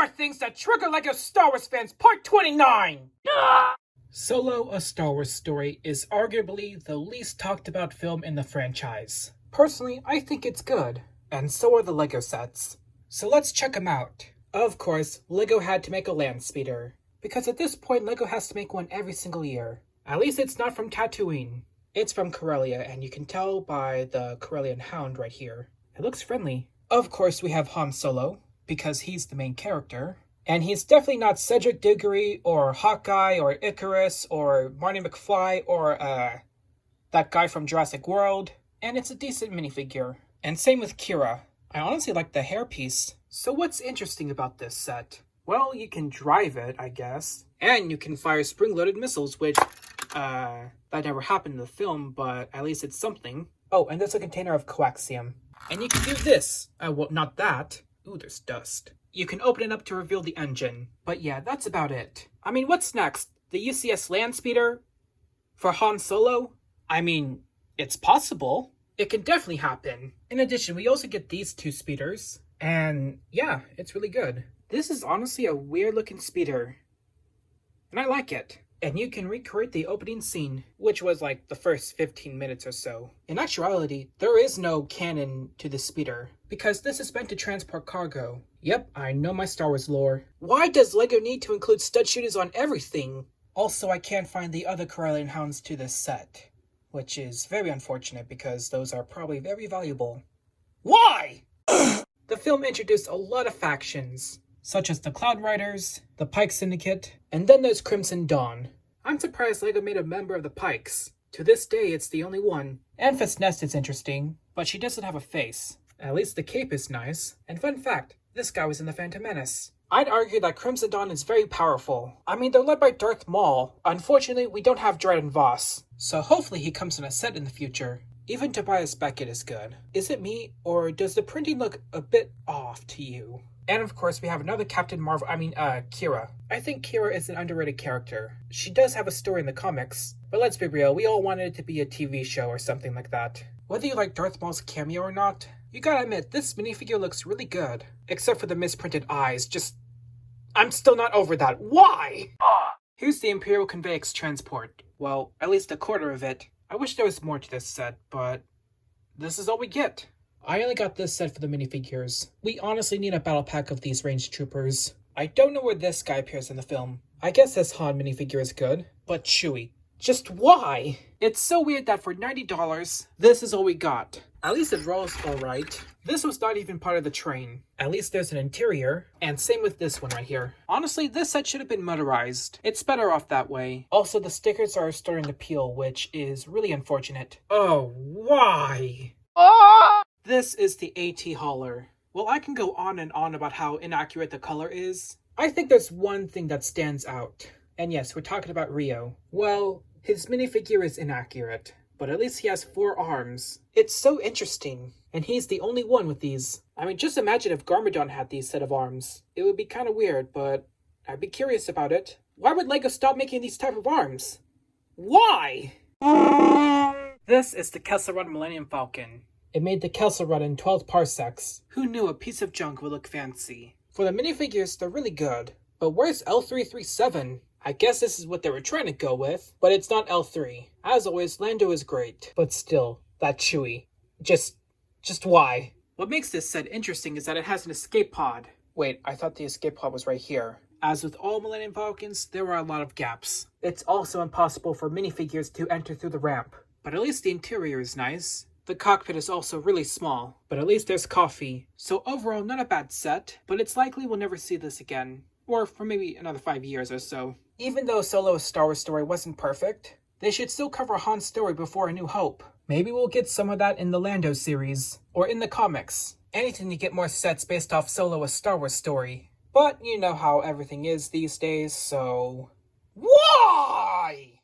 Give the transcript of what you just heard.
are things that trigger Lego Star Wars fans, part 29! Solo: A Star Wars Story is arguably the least talked about film in the franchise. Personally, I think it's good, and so are the Lego sets. So let's check them out. Of course, Lego had to make a land speeder, because at this point Lego has to make one every single year. At least it's not from Tatooine. It's from Corellia, and you can tell by the Corellian hound right here. It looks friendly. Of course, we have Han Solo, because he's the main character. And he's definitely not Cedric Diggory, or Hawkeye, or Icarus, or Marty McFly, or, that guy from Jurassic World. And it's a decent minifigure. And same with Kira. I honestly like the hairpiece. So what's interesting about this set? Well, you can drive it, I guess. And you can fire spring-loaded missiles, which, that never happened in the film, but at least it's something. Oh, and there's a container of coaxium. And you can do this. Well, not that. Ooh, there's dust. You can open it up to reveal the engine. But yeah, that's about it. I mean, what's next? The UCS land speeder? For Han Solo? I mean, it's possible. It can definitely happen. In addition, we also get these two speeders. And yeah, it's really good. This is honestly a weird looking speeder. And I like it. And you can recreate the opening scene, which was like the first 15 minutes or so. In actuality, there is no canon to the speeder, because this is meant to transport cargo. Yep, I know my Star Wars lore. Why does LEGO need to include stud shooters on everything? Also, I can't find the other Corellian hounds to this set, which is very unfortunate because those are probably very valuable. Why? The film introduced a lot of factions, such as the Cloud Riders, the Pike Syndicate, and then there's Crimson Dawn. I'm surprised LEGO made a member of the Pikes. To this day, it's the only one. Enfys Nest is interesting, but she doesn't have a face. At least the cape is nice. And fun fact, this guy was in the Phantom Menace. I'd argue that Crimson Dawn is very powerful. I mean, they're led by Darth Maul. Unfortunately, we don't have Dryden Voss, so hopefully he comes in a set in the future. Even Tobias Beckett is good. Is it me, or does the printing look a bit off to you? And of course, we have another Captain Marvel, Kira. I think Kira is an underrated character. She does have a story in the comics, but let's be real, we all wanted it to be a TV show or something like that. Whether you like Darth Maul's cameo or not, you gotta admit, this minifigure looks really good. Except for the misprinted eyes, I'm still not over that. Why? Here's the Imperial Convex Transport. Well, at least a quarter of it. I wish there was more to this set, but this is all we get. I only got this set for the minifigures. We honestly need a battle pack of these range troopers. I don't know where this guy appears in the film. I guess this Han minifigure is good, but Chewie. Just why? It's so weird that for $90, this is all we got. At least it rolls alright. This was not even part of the train. At least there's an interior, and same with this one right here. Honestly, this set should have been motorized. It's better off that way. Also, the stickers are starting to peel, which is really unfortunate. Oh, why? This is the ATAT Hauler. Well, I can go on and on about how inaccurate the color is. I think there's one thing that stands out. And yes, we're talking about Rio. Well, his minifigure is inaccurate, but at least he has 4 arms. It's so interesting. And he's the only one with these. I mean, just imagine if Garmadon had these set of arms. It would be kind of weird, but I'd be curious about it. Why would LEGO stop making these type of arms? Why? This is the KS1 Millennium Falcon. It made the Kessel Run in 12 parsecs. Who knew a piece of junk would look fancy? For the minifigures, they're really good. But where's L337? I guess this is what they were trying to go with, but it's not L3. As always, Lando is great. But still, that Chewie. Just why? What makes this set interesting is that it has an escape pod. Wait, I thought the escape pod was right here. As with all Millennium Falcons, there are a lot of gaps. It's also impossible for minifigures to enter through the ramp. But at least the interior is nice. The cockpit is also really small, but at least there's coffee. So overall, not a bad set, but it's likely we'll never see this again. Or for maybe another 5 years or so. Even though Solo: A Star Wars Story wasn't perfect, they should still cover Han's story before A New Hope. Maybe we'll get some of that in the Lando series, or in the comics. Anything to get more sets based off Solo: A Star Wars Story. But you know how everything is these days, so... Why?